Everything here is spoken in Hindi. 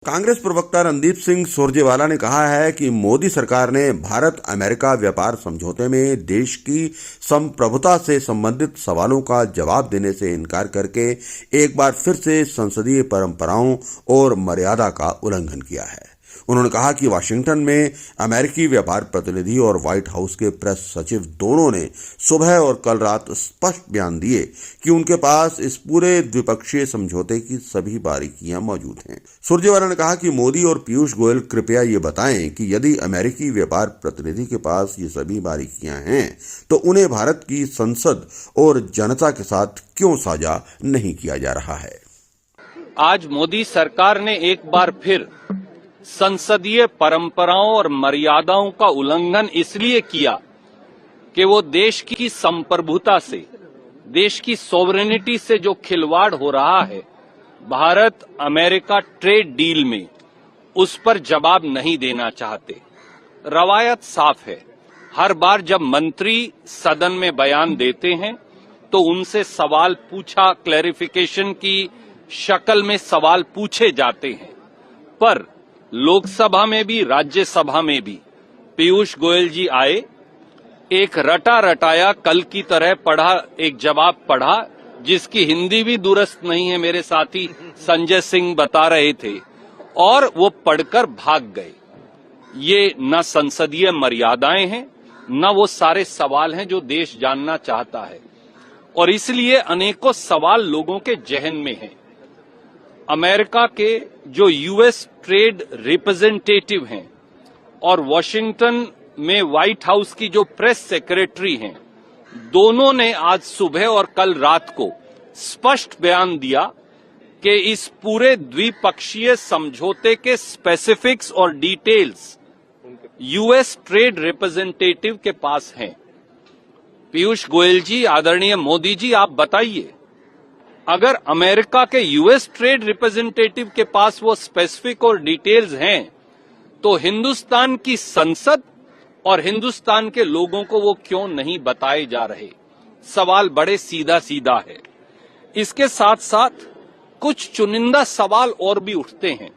कांग्रेस प्रवक्ता रणदीप सिंह सुरजेवाला ने कहा है कि मोदी सरकार ने भारत अमेरिका व्यापार समझौते में देश की संप्रभुता से संबंधित सवालों का जवाब देने से इनकार करके एक बार फिर से संसदीय परंपराओं और मर्यादा का उल्लंघन किया है। उन्होंने कहा कि वाशिंगटन में अमेरिकी व्यापार प्रतिनिधि और व्हाइट हाउस के प्रेस सचिव दोनों ने सुबह और कल रात स्पष्ट बयान दिए कि उनके पास इस पूरे द्विपक्षीय समझौते की सभी बारीकियां मौजूद हैं। सुरजेवाला ने कहा कि मोदी और पीयूष गोयल कृपया ये बताएं कि यदि अमेरिकी व्यापार प्रतिनिधि के पास ये सभी बारीकियां हैं तो उन्हें भारत की संसद और जनता के साथ क्यों साझा नहीं किया जा रहा है। आज मोदी सरकार ने एक बार फिर संसदीय परंपराओं और मर्यादाओं का उल्लंघन इसलिए किया कि वो देश की संप्रभुता से, देश की सॉवरेनिटी से जो खिलवाड़ हो रहा है भारत अमेरिका ट्रेड डील में, उस पर जवाब नहीं देना चाहते। रवायत साफ है, हर बार जब मंत्री सदन में बयान देते हैं तो उनसे सवाल पूछा, क्लैरिफिकेशन की शक्ल में सवाल पूछे जाते हैं, पर लोकसभा में भी राज्यसभा में भी पीयूष गोयल जी आए, एक रटा रटाया कल की तरह पढ़ा, एक जवाब पढ़ा जिसकी हिंदी भी दुरुस्त नहीं है, मेरे साथी संजय सिंह बता रहे थे, और वो पढ़कर भाग गए। ये न संसदीय मर्यादाएं हैं, न वो सारे सवाल हैं जो देश जानना चाहता है, और इसलिए अनेकों सवाल लोगों के जहन में हैं। अमेरिका के जो यूएस ट्रेड रिप्रेजेंटेटिव हैं और वॉशिंगटन में व्हाइट हाउस की जो प्रेस सेक्रेटरी हैं, दोनों ने आज सुबह और कल रात को स्पष्ट बयान दिया कि इस पूरे द्विपक्षीय समझौते के स्पेसिफिक्स और डिटेल्स यूएस ट्रेड रिप्रेजेंटेटिव के पास हैं। पीयूष गोयल जी, आदरणीय मोदी जी, आप बताइए, अगर अमेरिका के यूएस ट्रेड रिप्रेजेंटेटिव के पास वो स्पेसिफिक और डिटेल्स हैं तो हिंदुस्तान की संसद और हिंदुस्तान के लोगों को वो क्यों नहीं बताए जा रहे। सवाल बड़े सीधा सीधा है। इसके साथ साथ कुछ चुनिंदा सवाल और भी उठते हैं।